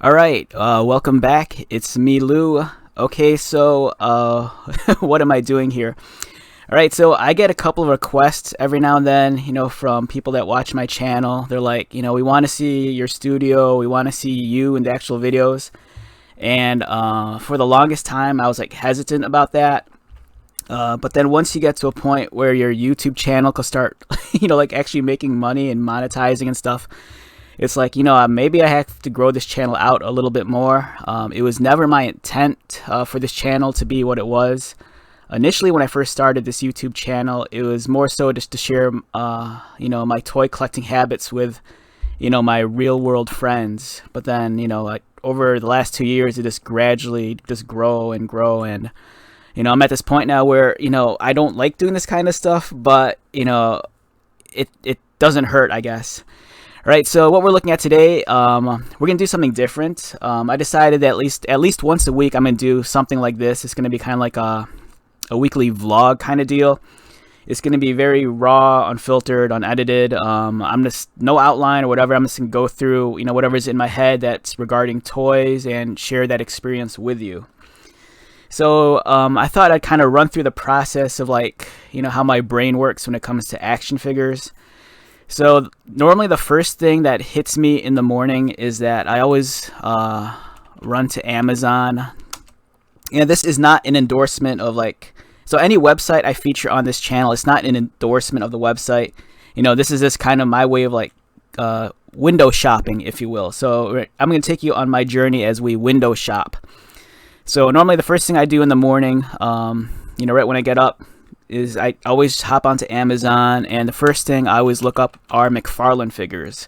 All right, welcome back. It's me, Lou. Okay, so what am I doing here? All right, so I get a couple of requests every now and then, from people that watch my channel. They're like, we want to see your studio, we want to see you in the actual videos. And for the longest time, I was like hesitant about that. But then once you get to a point where your YouTube channel can start, like actually making money and monetizing and stuff, it's like, maybe I have to grow this channel out a little bit more. It was never my intent for this channel to be what it was. Initially, when I first started this YouTube channel, it was more so just to share, my toy collecting habits with, my real world friends. But then, like over the last 2 years, it just gradually just grow and grow. And, I'm at this point now where, I don't like doing this kind of stuff, but, it doesn't hurt, I guess. All right, so what we're looking at today, we're gonna do something different. I decided that at least once a week I'm gonna do something like this. It's gonna be kind of like a weekly vlog kind of deal. It's gonna be very raw, unfiltered, unedited. I'm just no outline or whatever. I'm just gonna go through whatever's in my head that's regarding toys and share that experience with you. So I thought I'd kind of run through the process of how my brain works when it comes to action figures. So normally the first thing that hits me in the morning is that I always run to Amazon. This is not an endorsement of so any website I feature on this channel, it's not an endorsement of the website. This is just kind of my way of window shopping, if you will. So I'm going to take you on my journey as we window shop. So normally the first thing I do in the morning, right when I get up, is I always hop onto Amazon, and the first thing I always look up are McFarlane figures,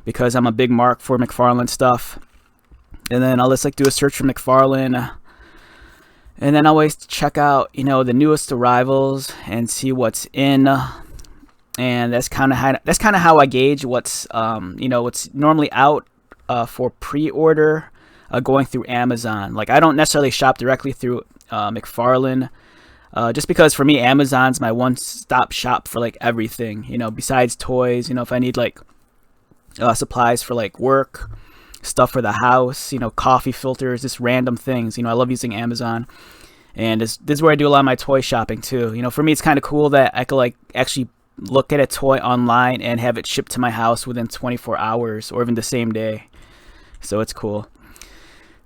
because I'm a big mark for McFarlane stuff. And then I'll just do a search for McFarlane, and then I always check out the newest arrivals and see what's in. And that's kind of how I gauge what's what's normally out for pre-order going through Amazon. I don't necessarily shop directly through McFarlane. Just because for me, Amazon's my one-stop shop for everything, besides toys. If I need supplies for work, stuff for the house, coffee filters, just random things. I love using Amazon, and this is where I do a lot of my toy shopping too. For me, it's kind of cool that I could actually look at a toy online and have it shipped to my house within 24 hours or even the same day. So it's cool.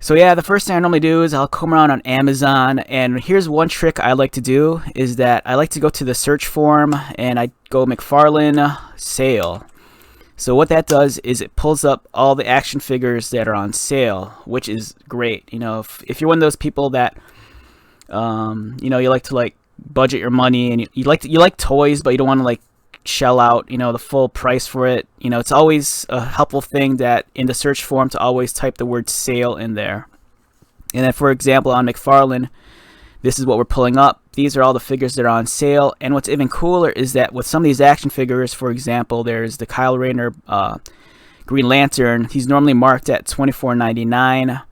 So yeah, the first thing I normally do is I'll come around on Amazon, and here's one trick I like to do is that I like to go to the search form and I go McFarlane sale. So what that does is it pulls up all the action figures that are on sale, which is great. If you're one of those people that you like to budget your money, and you like toys, but you don't want to shell out the full price for it. It's always a helpful thing that in the search form to always type the word sale in there. And then for example on McFarlane, this is what we're pulling up. These are all the figures that are on sale. And what's even cooler is that with some of these action figures, for example, there's the Kyle Rayner Green Lantern. He's normally marked at $24.99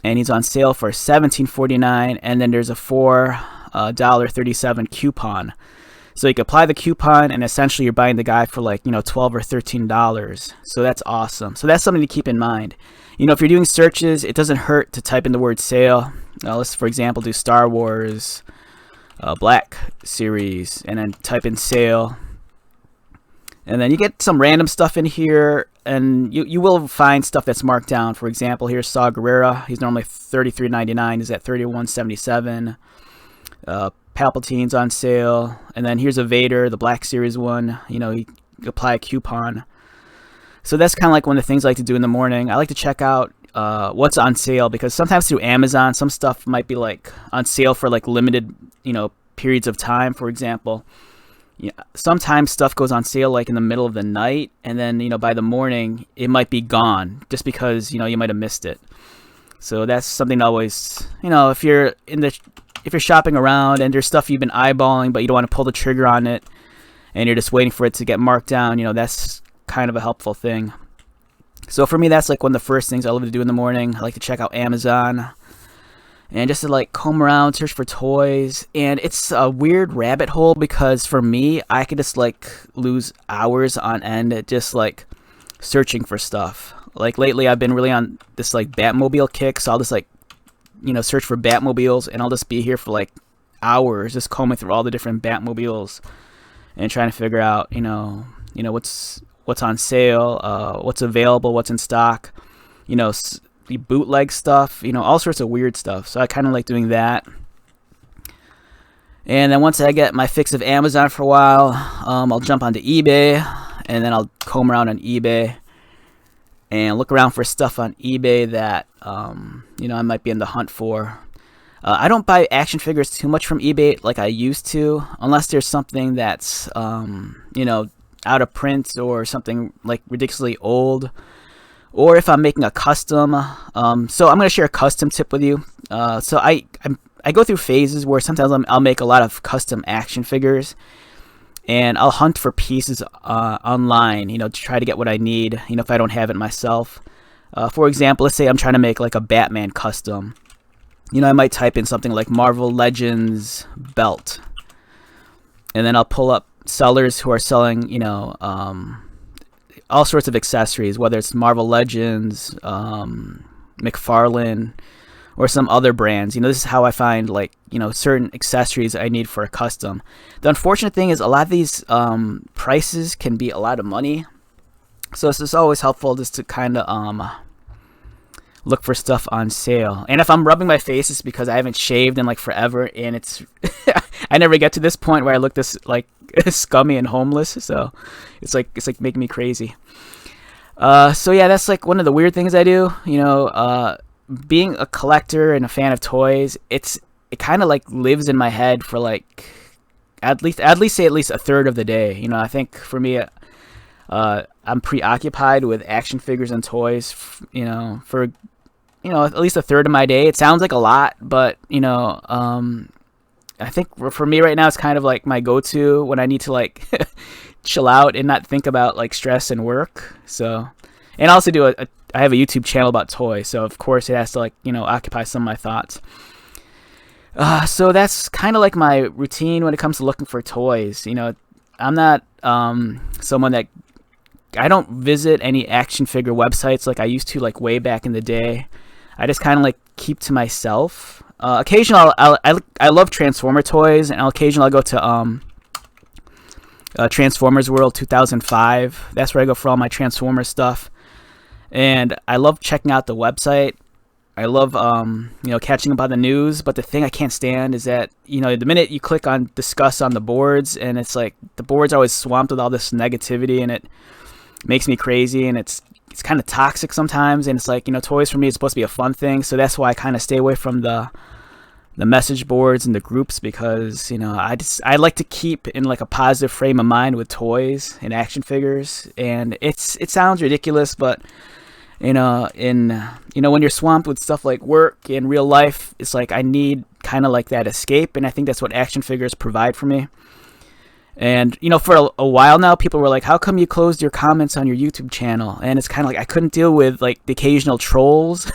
and he's on sale for $17.49, and then there's a $4.37 coupon. So you can apply the coupon, and essentially you're buying the guy for $12 or $13. So that's awesome. So that's something to keep in mind. If you're doing searches, it doesn't hurt to type in the word sale. Let's, for example, do Star Wars Black Series, and then type in sale. And then you get some random stuff in here, and you will find stuff that's marked down. For example, here's Saw Gerrera. He's normally $33.99. He's at $31.77. Palpatine's on sale, and then here's a Vader, the Black Series one. You apply a coupon. So that's kind of one of the things I like to do in the morning. I like to check out what's on sale, because sometimes through Amazon, some stuff might be on sale for limited periods of time. For example, sometimes stuff goes on sale in the middle of the night, and then by the morning it might be gone just because you might have missed it. So that's something to always if you're shopping around and there's stuff you've been eyeballing but you don't want to pull the trigger on it and you're just waiting for it to get marked down, that's kind of a helpful thing. So for me, that's one of the first things I love to do in the morning. I like to check out Amazon and just to comb around, search for toys. And it's a weird rabbit hole, because for me, I could just lose hours on end at just searching for stuff. Like lately, I've been really on this like Batmobile kick, so I'll just like search for Batmobiles, and I'll just be here for like hours, just combing through all the different Batmobiles and trying to figure out what's on sale, what's available, what's in stock, the bootleg stuff, all sorts of weird stuff. So I kind of like doing that. And then once I get my fix of Amazon for a while, I'll jump onto eBay, and then I'll comb around on eBay and look around for stuff on eBay that I might be in the hunt for. I don't buy action figures too much from eBay like I used to, unless there's something that's out of print or something like ridiculously old, or if I'm making a custom. So I'm going to share a custom tip with you. So I go through phases where sometimes I'll make a lot of custom action figures, and I'll hunt for pieces online, to try to get what I need, if I don't have it myself. For example, let's say I'm trying to make like a Batman custom. I might type in something like Marvel Legends belt, and then I'll pull up sellers who are selling, all sorts of accessories, whether it's Marvel Legends, McFarlane, or some other brands. This is how I find like certain accessories I need for a custom. The unfortunate thing is a lot of these prices can be a lot of money, so it's just always helpful just to kind of look for stuff on sale. And if I'm rubbing my face, it's because I haven't shaved in like forever, and it's I never get to this point where I look this like scummy and homeless. So it's like making me crazy. So yeah, that's like one of the weird things I do. Being a collector and a fan of toys, it kind of like lives in my head for like at least a third of the day. I think for me, I'm preoccupied with action figures and toys. For at least a third of my day. It sounds like a lot, but I think for me right now, it's kind of like my go-to when I need to like chill out and not think about like stress and work. So, and I also do I have a YouTube channel about toys, so of course it has to like occupy some of my thoughts. So that's kind of like my routine when it comes to looking for toys. I'm not someone that I don't visit any action figure websites like I used to like way back in the day. I just kind of like keep to myself. Occasionally, I love Transformer toys, and occasionally I'll go to Transformers World 2005. That's where I go for all my Transformers stuff. And I love checking out the website. I love catching up on the news. But the thing I can't stand is that the minute you click on discuss on the boards, and it's like the boards are always swamped with all this negativity, and it makes me crazy, and it's kind of toxic sometimes. And it's like toys for me is supposed to be a fun thing, so that's why I kind of stay away from the message boards and the groups, because I like to keep in like a positive frame of mind with toys and action figures. And it sounds ridiculous, but when you're swamped with stuff like work and real life, it's like I need kind of like that escape, and I think that's what action figures provide for me. And for a while now, people were like, how come you closed your comments on your YouTube channel? And it's kind of like I couldn't deal with like the occasional trolls.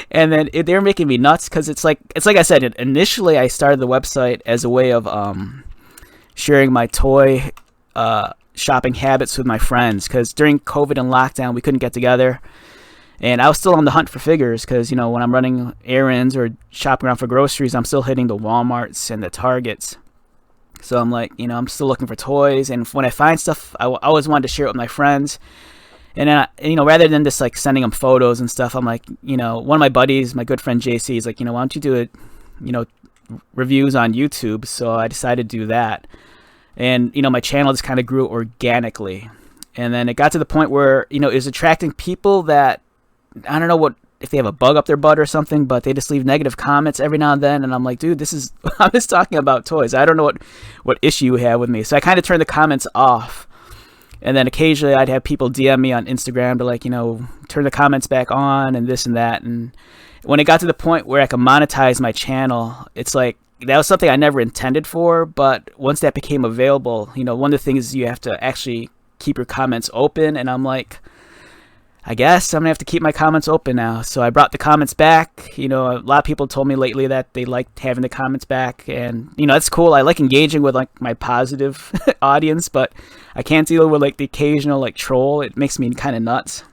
And then they were making me nuts, because it's like I said, initially I started the website as a way of sharing my toy shopping habits with my friends, because during COVID and lockdown we couldn't get together, and I was still on the hunt for figures, because when I'm running errands or shopping around for groceries, I'm still hitting the Walmarts and the Targets. So I'm like, I'm still looking for toys, and when I find stuff, I always wanted to share it with my friends. And then, rather than just like sending them photos and stuff, I'm like, one of my buddies, my good friend JC, is like, why don't you do it, reviews on YouTube? So I decided to do that, and my channel just kind of grew organically. And then it got to the point where it was attracting people that I don't know if they have a bug up their butt or something, but they just leave negative comments every now and then. And I'm like, dude, I'm just talking about toys. I don't know what issue you have with me. So I kind of turned the comments off. And then occasionally I'd have people DM me on Instagram to like, turn the comments back on and this and that. And when it got to the point where I could monetize my channel, it's like, that was something I never intended for. But once that became available, one of the things is you have to actually keep your comments open. And I'm like, I guess I'm gonna have to keep my comments open now. So I brought the comments back. A lot of people told me lately that they liked having the comments back, and that's cool. I like engaging with like my positive audience, but I can't deal with like the occasional like troll. It makes me kind of nuts.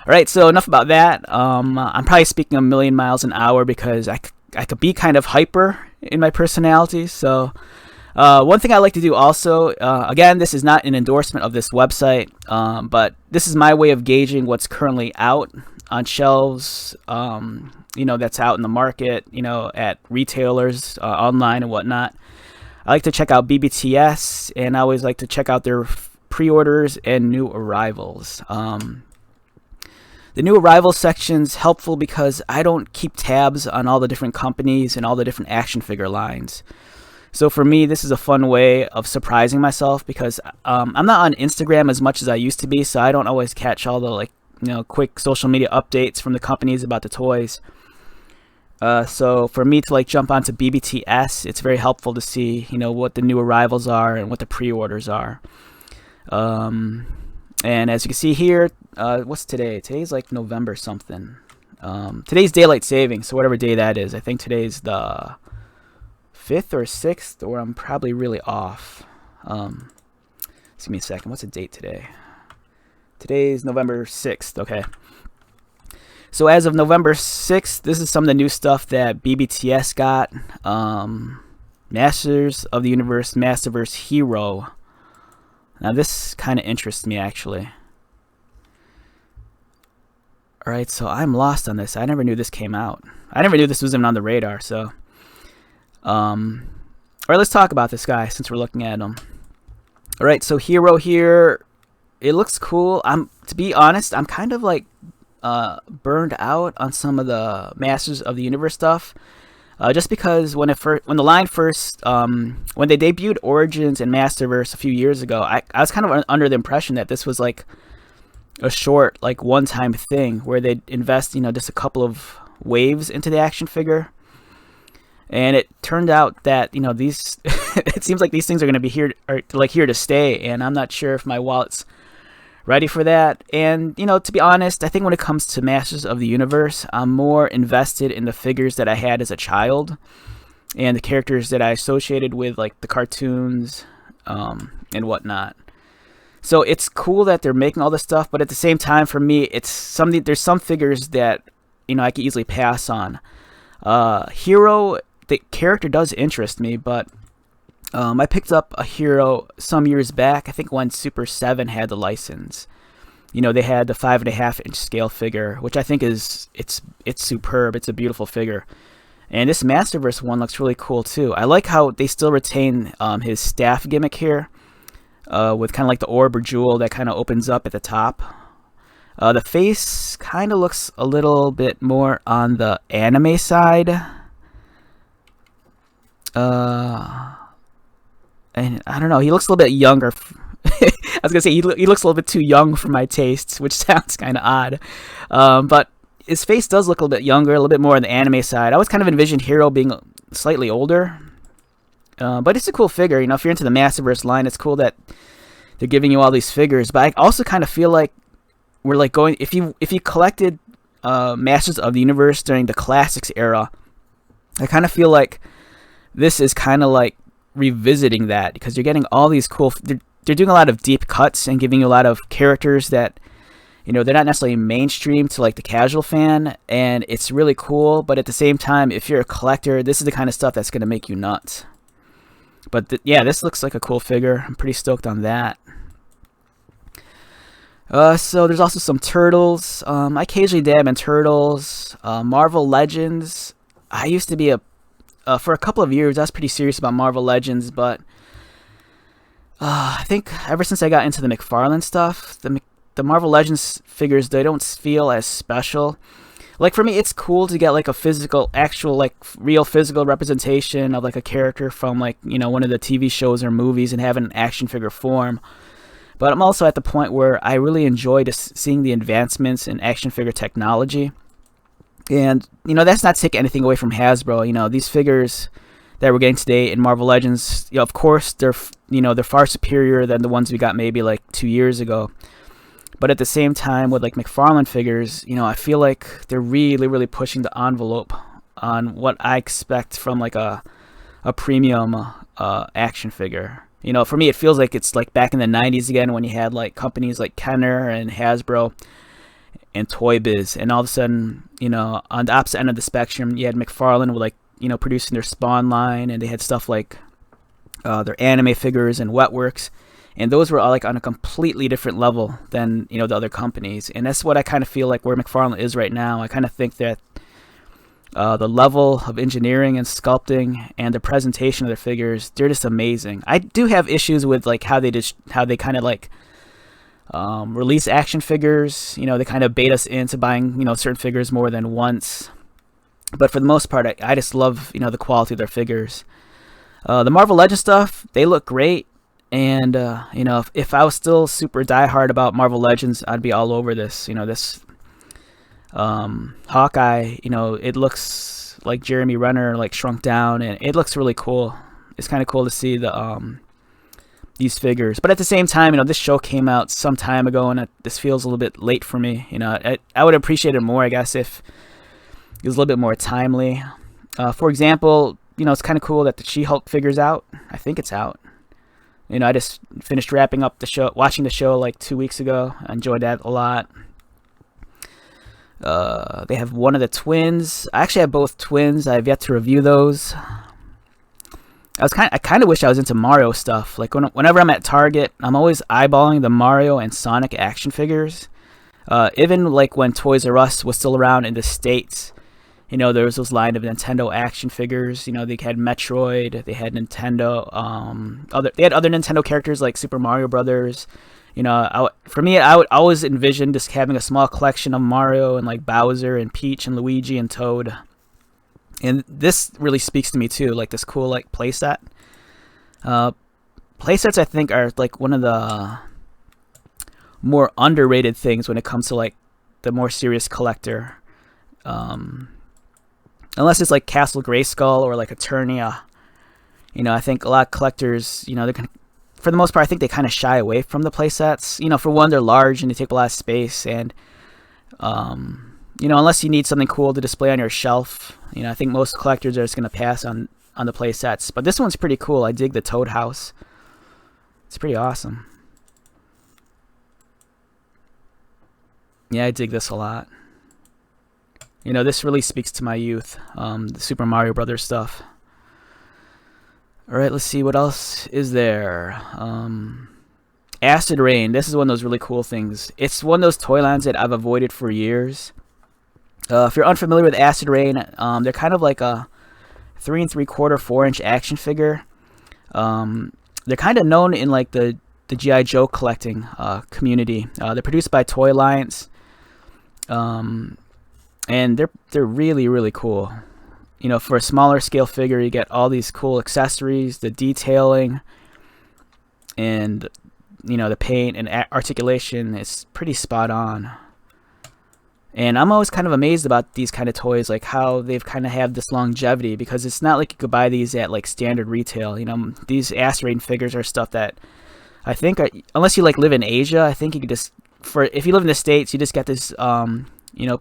All right, so enough about that. I'm probably speaking a million miles an hour because I could be kind of hyper in my personality. So one thing I like to do also, again, this is not an endorsement of this website, but this is my way of gauging what's currently out on shelves, that's out in the market, at retailers, online and whatnot. I like to check out BBTS, and I always like to check out their pre-orders and new arrivals. The new arrival section's helpful because I don't keep tabs on all the different companies and all the different action figure lines. So for me, this is a fun way of surprising myself because I'm not on Instagram as much as I used to be, so I don't always catch all the quick social media updates from the companies about the toys. So for me to jump onto BBTS, it's very helpful to see what the new arrivals are and what the pre-orders are. And as you can see here, what's today? Today's November something. Today's daylight savings, so whatever day that is. I think today's the 5th or 6th, or I'm probably really off. Just give me a second. What's the date today? Today's November 6th. Okay. So as of November 6th, this is some of the new stuff that BBTS got. Masters of the Universe, Masterverse Hero. Now this kind of interests me actually. Alright, so I'm lost on this. I never knew this came out. I never knew this was even on the radar, so. Alright, let's talk about this guy since we're looking at him. Alright, so Hero here. It looks cool. To be honest, I'm kind of burned out on some of the Masters of the Universe stuff. Just because when the line first, when they debuted Origins and Masterverse a few years ago, I was kind of under the impression that this was a short, one-time thing where they'd invest, just a couple of waves into the action figure. And it turned out that, these, it seems like these things are going to be here to stay, and I'm not sure if my wallet's ready for that. And to be honest, I think when it comes to Masters of the Universe, I'm more invested in the figures that I had as a child and the characters that I associated with the cartoons and whatnot. So it's cool that they're making all this stuff, but at the same time, for me, there's some figures that I could easily pass on. Hero, the character does interest me, but I picked up a Hero some years back, I think when Super 7 had the license. They had the 5.5-inch scale figure, which I think it's superb. It's a beautiful figure. And this Masterverse one looks really cool too. I like how they still retain his staff gimmick here, with kind of the orb or jewel that kind of opens up at the top. The face kind of looks a little bit more on the anime side. And I don't know, he looks a little bit younger. I was going to say, he looks a little bit too young for my tastes, which sounds kind of odd. But his face does look a little bit younger, a little bit more on the anime side. I always kind of envisioned Hero being slightly older. But it's a cool figure. If you're into the Masterverse line, it's cool that they're giving you all these figures. But I also kind of feel like we're going, if you collected Masters of the Universe during the Classics era, I kind of feel like this is kind of revisiting that, because you're getting all these cool, they're doing a lot of deep cuts and giving you a lot of characters that they're not necessarily mainstream to the casual fan, and it's really cool. But at the same time, if you're a collector, this is the kind of stuff that's going to make you nuts. But yeah, this looks like a cool figure. I'm pretty stoked on that. So there's also some Turtles. I occasionally dab in Turtles. Marvel Legends. I used to be for a couple of years, I was pretty serious about Marvel Legends, but I think ever since I got into the McFarlane stuff, the Marvel Legends figures, they don't feel as special. For me, it's cool to get a physical, actual, real physical representation of a character from one of the TV shows or movies and have an action figure form. But I'm also at the point where I really enjoy seeing the advancements in action figure technology. And, that's not taking anything away from Hasbro. These figures that we're getting today in Marvel Legends, of course, they're far superior than the ones we got maybe 2 years ago. But at the same time, with McFarlane figures, I feel like they're really, really pushing the envelope on what I expect from a premium action figure. For me, it feels like it's back in the 90s again, when you had companies like Kenner and Hasbro, and Toy Biz, and all of a sudden, on the opposite end of the spectrum, you had McFarlane with, like, producing their Spawn line, and they had stuff like their anime figures and Wetworks, and those were all like on a completely different level than the other companies. And that's what I kind of feel like where McFarlane is right now. I kind of think that the level of engineering and sculpting and the presentation of their figures, they're just amazing. I do have issues with like how they kind of like release action figures. They kind of bait us into buying certain figures more than once. But for the most part, I just love the quality of their figures. The Marvel Legends stuff, they look great. And if I was still super diehard about Marvel Legends, I'd be all over this. This Hawkeye, it looks like Jeremy Renner like shrunk down, and it looks really cool. It's kind of cool to see these figures. But at the same time, this show came out some time ago, and this feels a little bit late for me. I would appreciate it more, I guess, if it was a little bit more timely. For example, it's kind of cool that the She-Hulk figure's out. I think it's out. I just finished wrapping up the show, watching the show like 2 weeks ago. I enjoyed that a lot. They have one of the twins. I actually have both twins. I've yet to review those. I kind of wish I was into Mario stuff. Like whenever I'm at Target, I'm always eyeballing the Mario and Sonic action figures. Even like when Toys R Us was still around in the States, there was this line of Nintendo action figures. They had Metroid, they had Nintendo, they had other Nintendo characters like Super Mario Brothers. For me, I would always envision just having a small collection of Mario and like Bowser and Peach and Luigi and Toad. And this really speaks to me too, like this cool like playset. Playsets, I think, are like one of the more underrated things when it comes to like the more serious collector. Unless it's like Castle Grayskull or like Eternia, I think a lot of collectors, for the most part, I think they kind of shy away from the playsets. For one, they're large and they take a lot of space, and unless you need something cool to display on your shelf, I think most collectors are just gonna pass on the playsets. But this one's pretty cool. I dig the Toad House. It's pretty awesome. Yeah, I dig this a lot. This really speaks to my youth, the Super Mario Brothers stuff. Alright, let's see, what else is there? Acid Rain, this is one of those really cool things. It's one of those toy lines that I've avoided for years. If you're unfamiliar with Acid Rain, they're kind of like a 3 3/4, 4-inch action figure. They're kind of known in like the G.I. Joe collecting community. They're produced by Toy Alliance. And they're really, really cool. For a smaller scale figure, you get all these cool accessories, the detailing, and the paint and articulation is pretty spot on. And I'm always kind of amazed about these kind of toys, like how they've kind of have this longevity, because it's not like you could buy these at like standard retail. These Acid Rain figures are stuff that I think unless you like live in Asia, I think you could just, if you live in the States, you just get this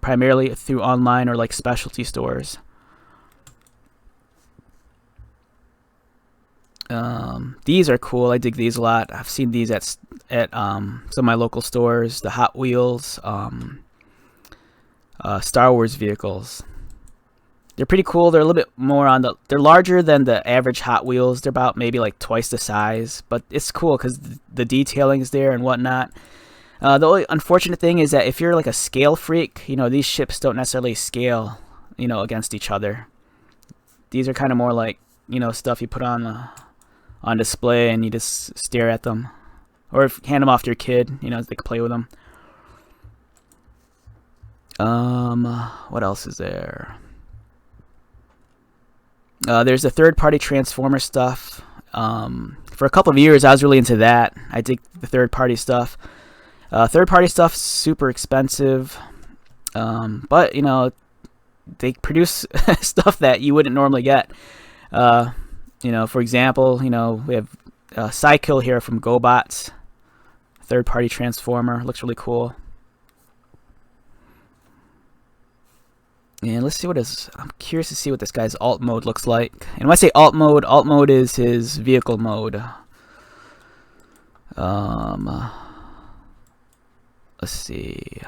primarily through online or like specialty stores. These are cool. I dig these a lot. I've seen these at some of my local stores. The Hot Wheels, Star Wars vehicles. They're pretty cool. They're a little bit more they're larger than the average Hot Wheels. They're about maybe like twice the size, but it's cool because the detailing is there and whatnot. The only unfortunate thing is that if you're like a scale freak, these ships don't necessarily scale, against each other. These are kind of more like, stuff you put on display and you just stare at them. Or hand them off to your kid, they can play with them. What else is there? There's the third-party Transformer stuff. For a couple of years, I was really into that. I dig the third-party stuff. Third-party stuff super expensive, but they produce stuff that you wouldn't normally get. For example, we have Psykill here from GoBots, third-party Transformer. Looks really cool. And let's see I'm curious to see what this guy's alt mode looks like. And when I say alt mode is his vehicle mode. Let's see.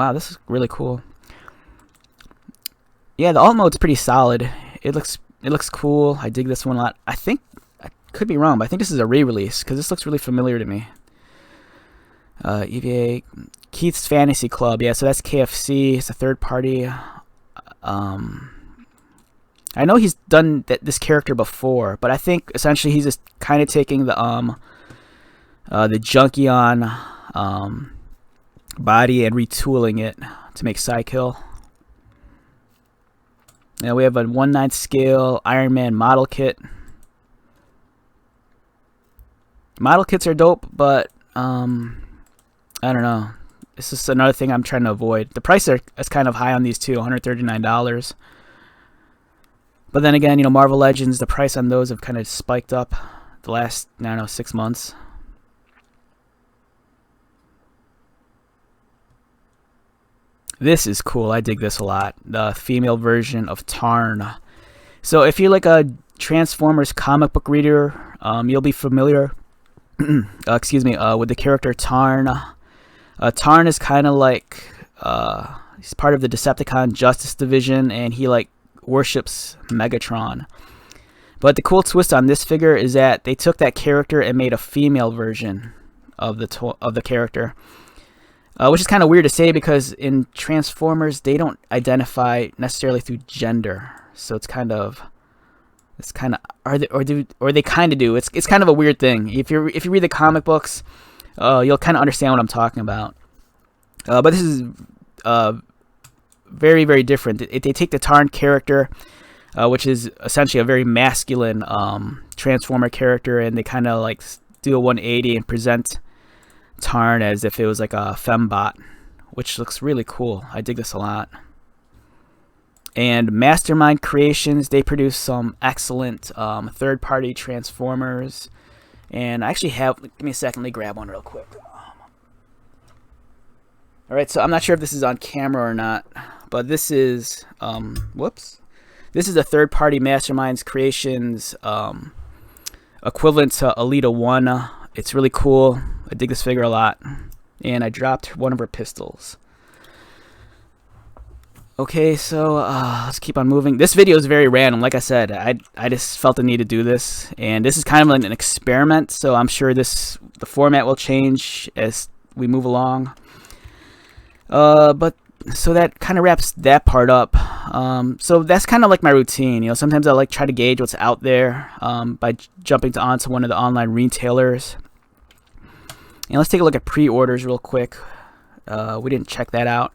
Wow, this is really cool. Yeah, the alt mode's pretty solid. It looks cool. I dig this one a lot. I think, I could be wrong, but I think this is a re-release because this looks really familiar to me. EVA Keith's Fantasy Club. Yeah, so that's KFC. It's a third party. I know he's done this character before, but I think essentially he's just kind of taking the Junkion body and retooling it to make Psykill. Now we have a 1/9 scale Iron Man model kit. Model kits are dope, but I don't know. This is another thing I'm trying to avoid. The price is kind of high on these too, $139. But then again, you know, Marvel Legends, the price on those have kind of spiked up the last, I don't know, 6 months. This is cool. I dig this a lot. The female version of Tarn. So if you're like a Transformers comic book reader, you'll be familiar excuse me, with the character Tarn. Tarn is kind of like he's part of the Decepticon Justice Division, and he like worships Megatron. But the cool twist on this figure is that they took that character and made a female version of the character, which is kind of weird to say because in Transformers they don't identify necessarily through gender. So it's kind of they kind of do. It's kind of a weird thing. If you read the comic books, you'll kind of understand what I'm talking about. But this is very, very different. They take the Tarn character, which is essentially a very masculine Transformer character, and they kind of like do a 180 and present Tarn as if it was like a fembot, which looks really cool. I dig this a lot. And Mastermind Creations, they produce some excellent third-party Transformers. And I actually have, give me a second, let me grab one real quick. Alright, so I'm not sure if this is on camera or not, but this is, whoops. This is a third-party Masterminds Creations equivalent to Alita 1. It's really cool. I dig this figure a lot. And I dropped one of her pistols. Okay, so let's keep on moving. This video is very random. Like I said, I just felt the need to do this. And this is kind of like an experiment, so I'm sure the format will change as we move along. But so that kind of wraps that part up. So that's kind of like my routine. You know, sometimes I like try to gauge what's out there by jumping onto one of the online retailers. And let's take a look at pre-orders real quick. We didn't check that out.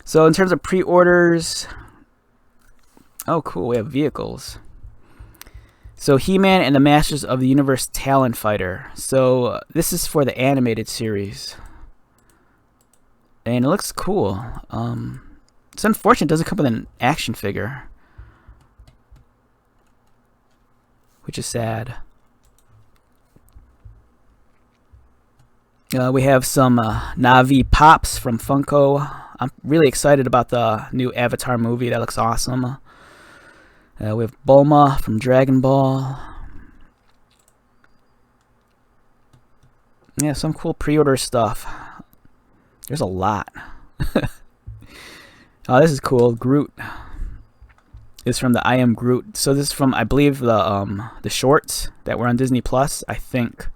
So in terms of pre-orders, oh cool, we have vehicles. So He-Man and the Masters of the Universe Talon Fighter. So this is for the animated series. And it looks cool. It's unfortunate it doesn't come with an action figure, which is sad. We have some Na'vi Pops from Funko. I'm really excited about the new Avatar movie. That looks awesome. We have Bulma from Dragon Ball. Yeah, some cool pre-order stuff. There's a lot. Oh, this is cool. Groot. This is from the I Am Groot. So this is from, I believe, the shorts that were on Disney Plus, I think.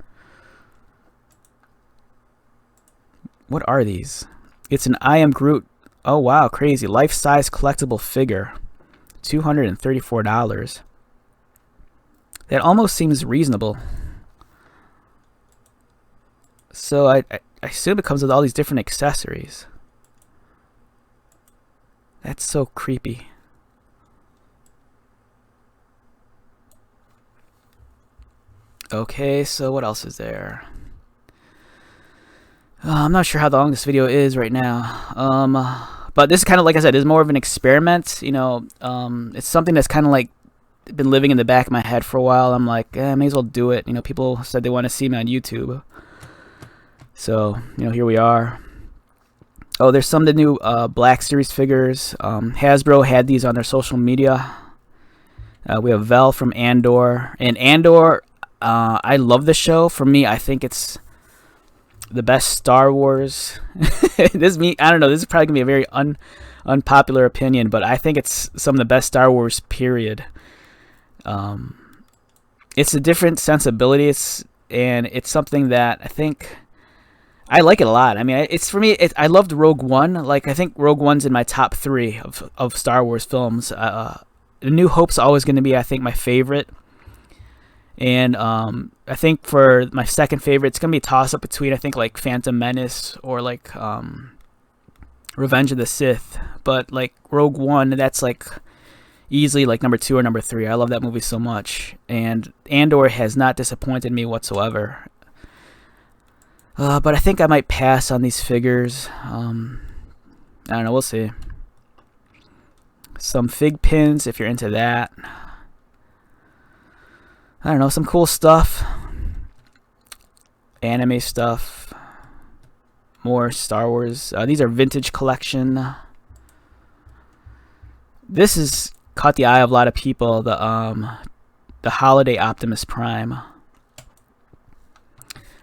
What are these? It's an I Am Groot. Oh wow, crazy. Life-size collectible figure. $234. That almost seems reasonable. So I assume it comes with all these different accessories. That's so creepy. Okay, so what else is there? I'm not sure how long this video is right now. But this is kind of, like I said, is more of an experiment. You know, it's something that's kind of like been living in the back of my head for a while. I'm like, I may as well do it. You know, people said they want to see me on YouTube. So, you know, here we are. Oh, there's some of the new Black Series figures. Hasbro had these on their social media. We have Vel from Andor. And Andor, I love the show. For me, I think it's the best Star Wars. I don't know. This is probably gonna be a very unpopular opinion, but I think it's some of the best Star Wars. Period. It's a different sensibility. And it's something that I think I like it a lot. I mean, it's for me. I loved Rogue One. Like I think Rogue One's in my top 3 of Star Wars films. The New Hope's always going to be, I think, my favorite. And I think for my second favorite, it's going to be a toss-up between, I think, like Phantom Menace or like Revenge of the Sith. But like Rogue One, that's like easily like number 2 or number 3. I love that movie so much. And Andor has not disappointed me whatsoever. But I think I might pass on these figures. I don't know. We'll see. Some fig pins if you're into that. I don't know, some cool stuff. Anime stuff. More Star Wars. These are vintage collection. This has caught the eye of a lot of people. The Holiday Optimus Prime.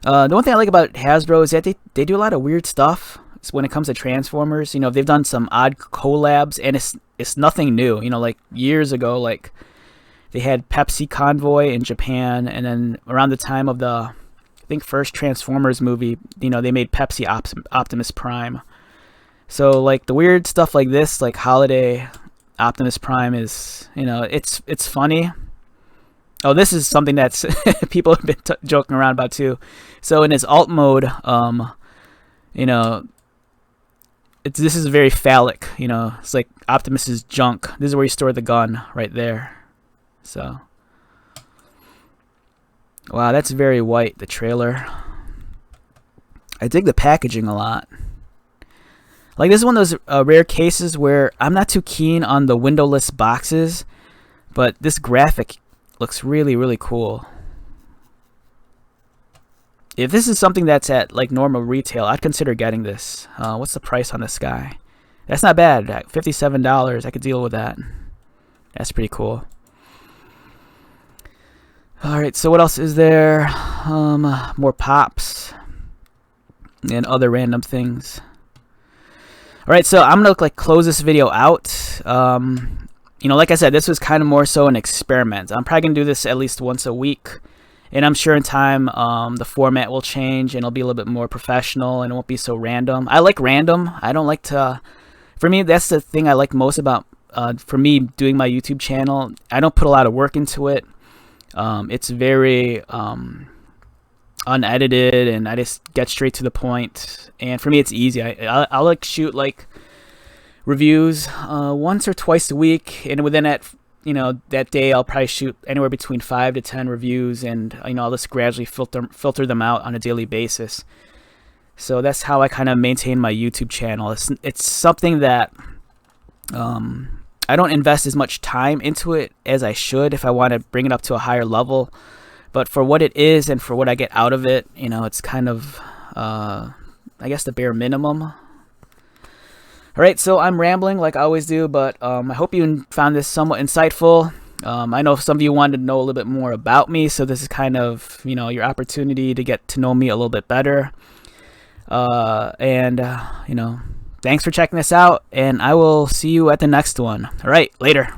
The one thing I like about Hasbro is that they do a lot of weird stuff when it comes to Transformers. You know, they've done some odd collabs, and it's nothing new. You know, like years ago, like they had Pepsi Convoy in Japan, and then around the time of the, I think, first Transformers movie, you know, they made Pepsi Optimus Prime. So, like, the weird stuff like this, like Holiday Optimus Prime is, you know, it's funny. Oh, this is something that's people have been joking around about, too. So, in his alt mode, you know, this is very phallic, you know. It's like Optimus's junk. This is where you store the gun, right there. So, wow, that's very white, the trailer. I dig the packaging a lot. Like, this is one of those rare cases where I'm not too keen on the windowless boxes, but this graphic looks really, really cool. If this is something that's at, like, normal retail, I'd consider getting this. What's the price on this guy? That's not bad. $57. I could deal with that. That's pretty cool. Alright, so what else is there? More pops and other random things. Alright, so I'm going to close this video out. You know, like I said, this was kind of more so an experiment. I'm probably going to do this at least once a week. And I'm sure in time the format will change and it'll be a little bit more professional and it won't be so random. I like random. I don't like to... For me, that's the thing I like most about, for me, doing my YouTube channel. I don't put a lot of work into it. It's very unedited, and I just get straight to the point. And for me, it's easy. I like shoot like reviews once or twice a week, and within that, you know, that day, I'll probably shoot anywhere between 5 to 10 reviews, and you know, I'll just gradually filter them out on a daily basis. So that's how I kind of maintain my YouTube channel. It's something that I don't invest as much time into it as I should if I want to bring it up to a higher level. But for what it is and for what I get out of it, you know, it's kind of, I guess, the bare minimum. All right, so I'm rambling like I always do, but I hope you found this somewhat insightful. I know some of you wanted to know a little bit more about me, so this is kind of, you know, your opportunity to get to know me a little bit better. You know, thanks for checking this out, and I will see you at the next one. All right, later.